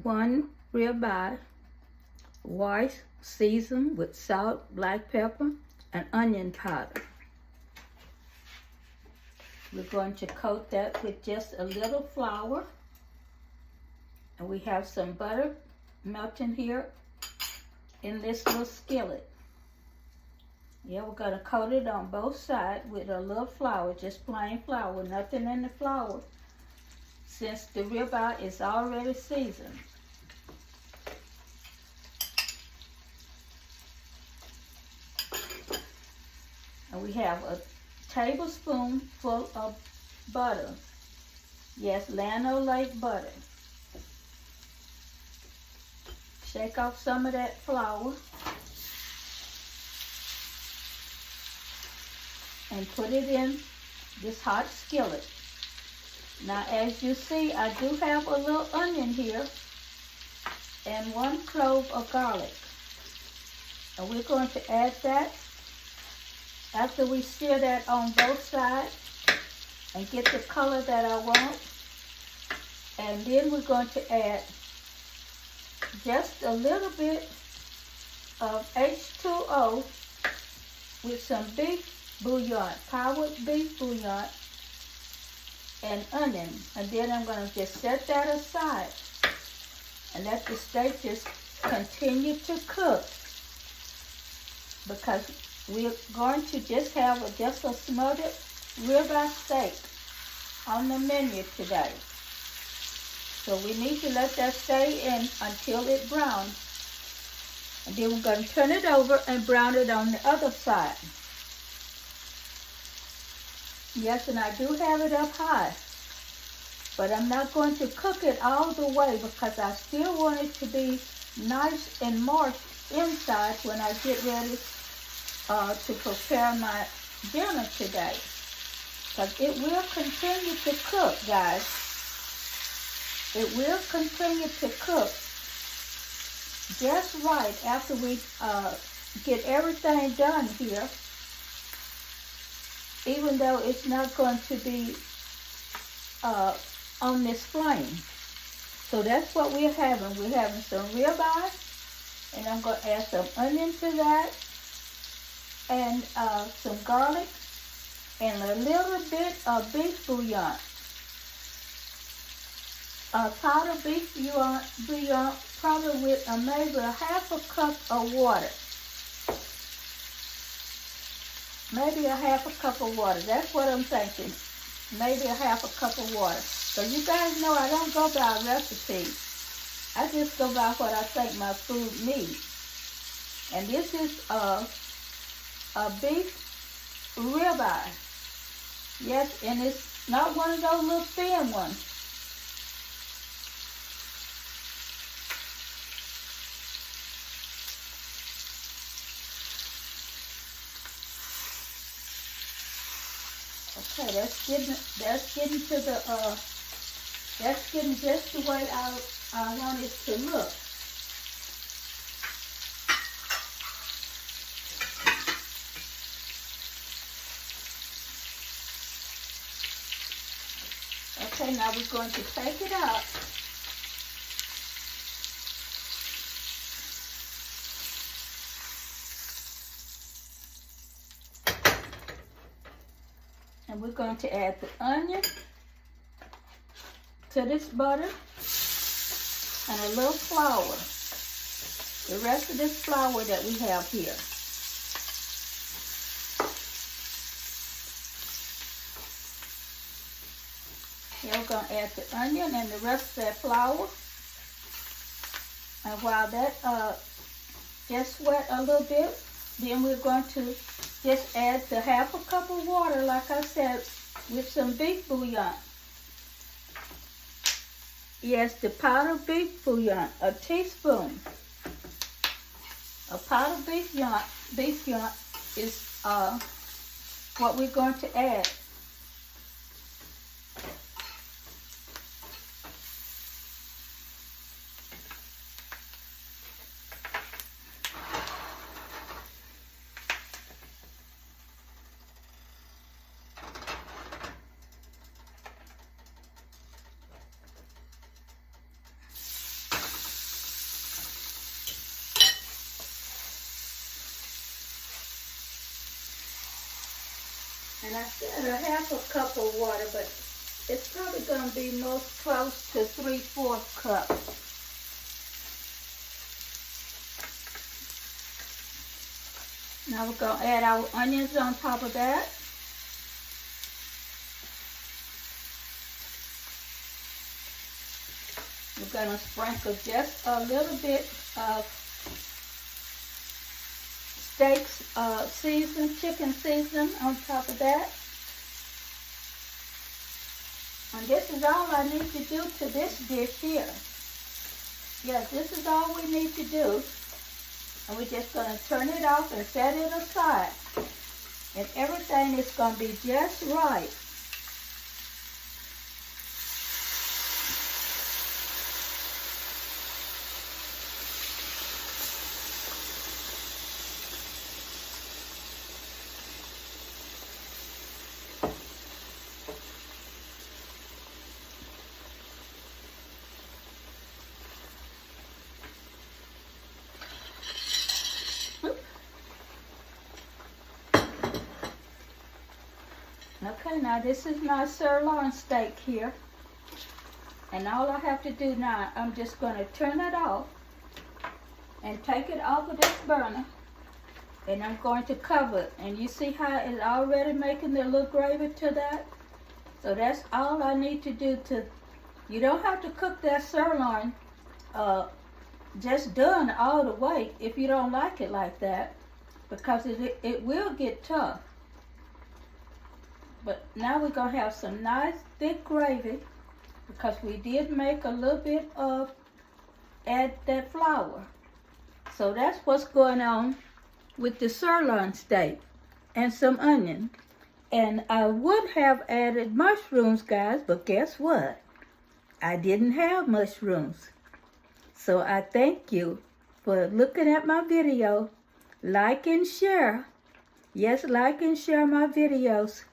1 ribeye, washed, seasoned with salt, black pepper, and onion powder. We're going to coat that with just a little flour. And we have some butter melting here in this little skillet. Yeah, we're going to coat it on both sides with a little flour, just plain flour, nothing in the flour, since the ribeye is already seasoned. And we have a tablespoon full of butter. Yes, Lano Lake butter. Shake off some of that flour and put it in this hot skillet. Now, as you see, I do have a little onion here and 1 clove of garlic. And we're going to add that after we stir that on both sides and get the color that I want. And then we're going to add just a little bit of H2O with some beef bouillon, powdered beef bouillon, and onion. And then I'm going to just set that aside and let the steak just continue to cook, because we're going to just have just a smothered ribeye steak on the menu today. So we need to let that stay in until it browns. And then we're going to turn it over and brown it on the other side. Yes, and I do have it up high, but I'm not going to cook it all the way because I still want it to be nice and moist inside when I get ready to prepare my dinner today. Because it will continue to cook, guys. It will continue to cook just right after we get everything done here, even though it's not going to be on this flame. So that's what we're having. We're having some ribeye, and I'm going to add some onion to that, and some garlic, and a little bit of beef bouillon. Powdered beef bouillon, probably with maybe a half a cup of water. Maybe a half a cup of water. That's what I'm thinking. Maybe a half a cup of water. So you guys know I don't go by recipes. I just go by what I think my food needs. And this is a beef ribeye. Yes, and it's not one of those little thin ones. Okay, that's getting to the that's getting just the way I want it to look. Okay, now we're going to take it out. And we're going to add the onion to this butter and a little flour. The rest of this flour that we have here. Here we're going to add the onion and the rest of that flour. And while that gets wet a little bit, then we're going to just add the half a cup of water, like I said, with some beef bouillon. Yes, the powdered beef bouillon, a teaspoon. A powdered beef bouillon is what we're going to add. And I said a half a cup of water, but it's probably going to be most close to 3/4 cup. Now we're going to add our onions on top of that. We're going to sprinkle just a little bit of steak season, chicken season on top of that. And this is all I need to do to this dish here. Yes, this is all we need to do. And we're just going to turn it off and set it aside. And everything is going to be just right. Okay, now this is my sirloin steak here. And all I have to do now, I'm just going to turn it off and take it off of this burner. And I'm going to cover it. And you see how it's already making the little gravy to that? So that's all I need to do to, you don't have to cook that sirloin just done all the way if you don't like it like that, because it will get tough. But now we're going to have some nice thick gravy, because we did make a little bit of, add that flour. So that's what's going on with the sirloin steak and some onion. And I would have added mushrooms, guys, but guess what? I didn't have mushrooms. So I thank you for looking at my video. Like and share. Yes, like and share my videos.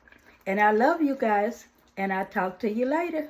And I love you guys, and I'll talk to you later.